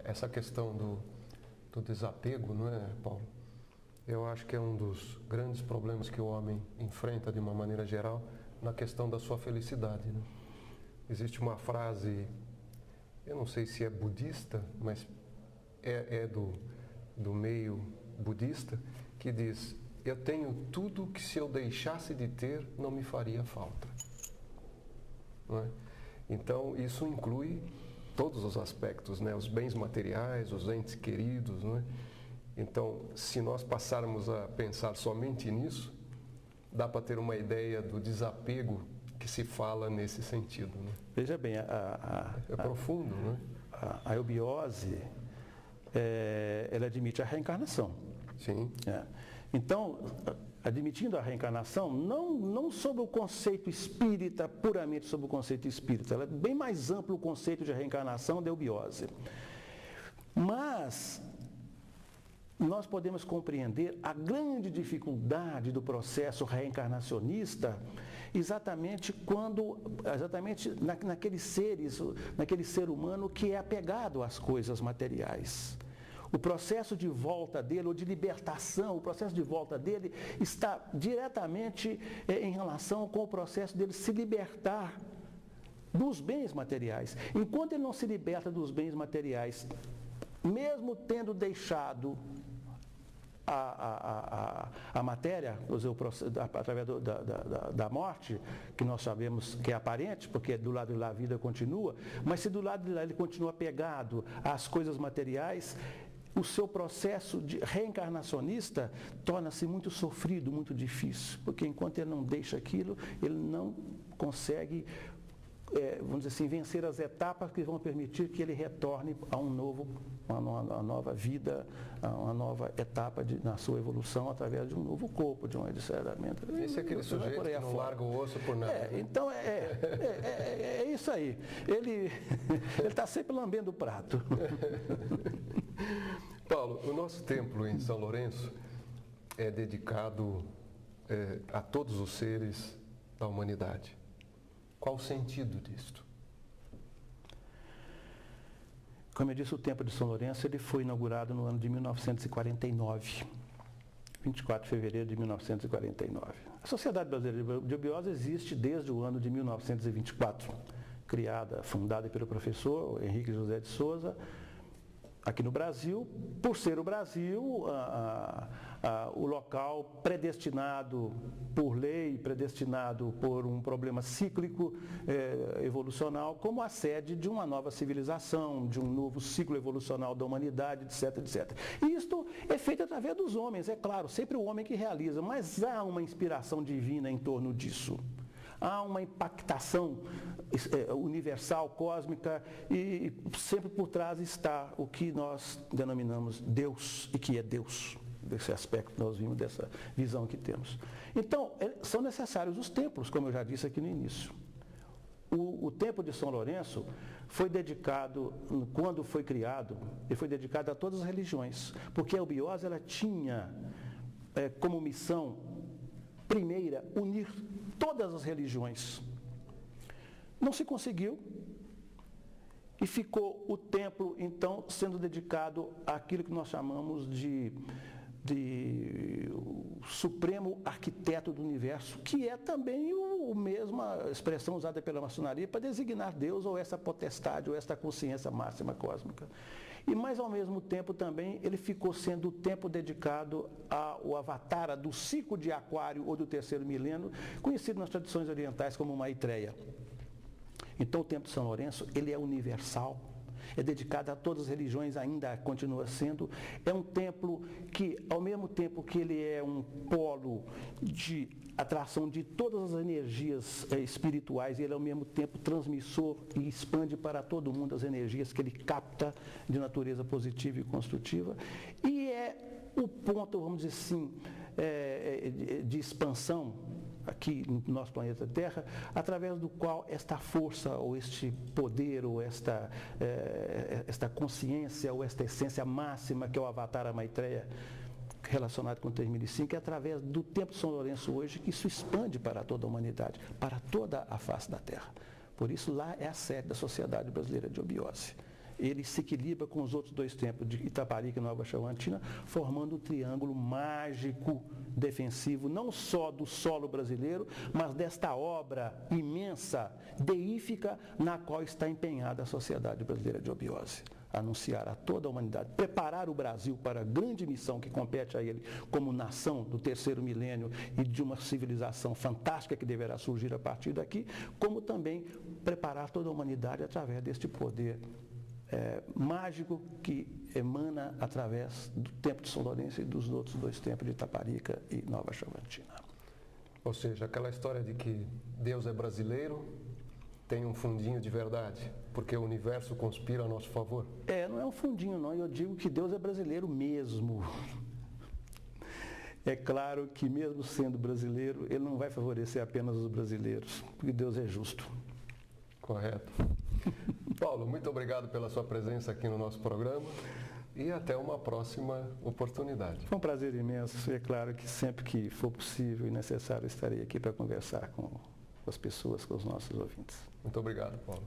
essa questão do desapego, não é, Paulo? Eu acho que é um dos grandes problemas que o homem enfrenta de uma maneira geral na questão da sua felicidade, né? Existe uma frase, eu não sei se é budista, mas é do meio budista, que diz: eu tenho tudo que se eu deixasse de ter não me faria falta. Não é? Então isso inclui todos os aspectos, né? Os bens materiais, os entes queridos, não é? Então, se nós passarmos a pensar somente nisso, dá para ter uma ideia do desapego que se fala nesse sentido, né? Veja bem, é profundo, né? A eubiose, ela admite a reencarnação. Sim. Então, admitindo a reencarnação, não sobre o conceito espírita, puramente sobre o conceito espírita, ela é bem mais amplo o conceito de reencarnação da eubiose. Mas nós podemos compreender a grande dificuldade do processo reencarnacionista exatamente naquele ser humano que é apegado às coisas materiais. O processo de volta dele, ou de libertação, o processo de volta dele está diretamente em relação com o processo dele se libertar dos bens materiais. Enquanto ele não se liberta dos bens materiais, mesmo tendo deixado a matéria, através da morte, que nós sabemos que é aparente, porque do lado de lá a vida continua, mas se do lado de lá ele continua apegado às coisas materiais, o seu processo de reencarnacionista torna-se muito sofrido, muito difícil, porque enquanto ele não deixa aquilo, ele não consegue, vamos dizer assim, vencer as etapas que vão permitir que ele retorne a uma nova vida, a uma nova etapa na sua evolução através de um novo corpo, de um adestramento. Esse é aquele sujeito que não larga o osso por nada. Então é isso aí. Ele está sempre lambendo o prato. Paulo, o nosso templo em São Lourenço é dedicado a todos os seres da humanidade. Qual o sentido disto? Como eu disse, o Templo de São Lourenço ele foi inaugurado no ano de 1949, 24 de fevereiro de 1949. A Sociedade Brasileira de Eubiose existe desde o ano de 1924, fundada pelo professor Henrique José de Souza, aqui no Brasil, por ser o Brasil o local predestinado por lei, predestinado por um problema cíclico evolucional, como a sede de uma nova civilização, de um novo ciclo evolucional da humanidade, etc, etc. E isto é feito através dos homens, é claro, sempre o homem que realiza, mas há uma inspiração divina em torno disso. Há uma impactação universal, cósmica, e sempre por trás está o que nós denominamos Deus, e que é Deus, desse aspecto que nós vimos, dessa visão que temos. Então, são necessários os templos, como eu já disse aqui no início. O Templo de São Lourenço foi dedicado, quando foi criado, ele foi dedicado a todas as religiões, porque a eubiose ela tinha como missão primeira unir todas as religiões. Não se conseguiu e ficou o templo, então, sendo dedicado àquilo que nós chamamos de o supremo arquiteto do universo, que é também a mesma expressão usada pela maçonaria para designar Deus ou essa potestade ou essa consciência máxima cósmica. E mais ao mesmo tempo também ele ficou sendo o templo dedicado ao avatara do ciclo de Aquário ou do terceiro milênio, conhecido nas tradições orientais como Maitreya. Então o Templo de São Lourenço, ele é universal, é dedicado a todas as religiões, ainda continua sendo. É um templo que, ao mesmo tempo que ele é um polo de atração de todas as energias espirituais, ele é ao mesmo tempo transmissor e expande para todo mundo as energias que ele capta de natureza positiva e construtiva. E é o ponto, vamos dizer assim, de expansão aqui no nosso planeta Terra, através do qual esta força, ou este poder, ou esta consciência, ou esta essência máxima, que é o Avatar Maitreya, relacionado com o 3005, é através do Templo de São Lourenço hoje que isso expande para toda a humanidade, para toda a face da Terra. Por isso lá é a sede da Sociedade Brasileira de Eubiose. ele se equilibra com os outros dois templos de Itaparica e Nova Chavantina, formando um triângulo mágico defensivo, não só do solo brasileiro, mas desta obra imensa, deífica, na qual está empenhada a Sociedade Brasileira de Obiose. Anunciar a toda a humanidade, preparar o Brasil para a grande missão que compete a ele como nação do terceiro milênio e de uma civilização fantástica que deverá surgir a partir daqui, como também preparar toda a humanidade através deste poder mágico que emana através do Templo de São Lourenço e dos outros dois templos de Itaparica e Nova Chavantina. Ou seja, aquela história de que Deus é brasileiro tem um fundinho de verdade, porque o universo conspira a nosso favor. Não é um fundinho não, eu digo que Deus é brasileiro mesmo. É claro que mesmo sendo brasileiro, ele não vai favorecer apenas os brasileiros, porque Deus é justo. Correto. Paulo, muito obrigado pela sua presença aqui no nosso programa e até uma próxima oportunidade. Foi um prazer imenso. É claro que sempre que for possível e necessário estarei aqui para conversar com as pessoas, com os nossos ouvintes. Muito obrigado, Paulo.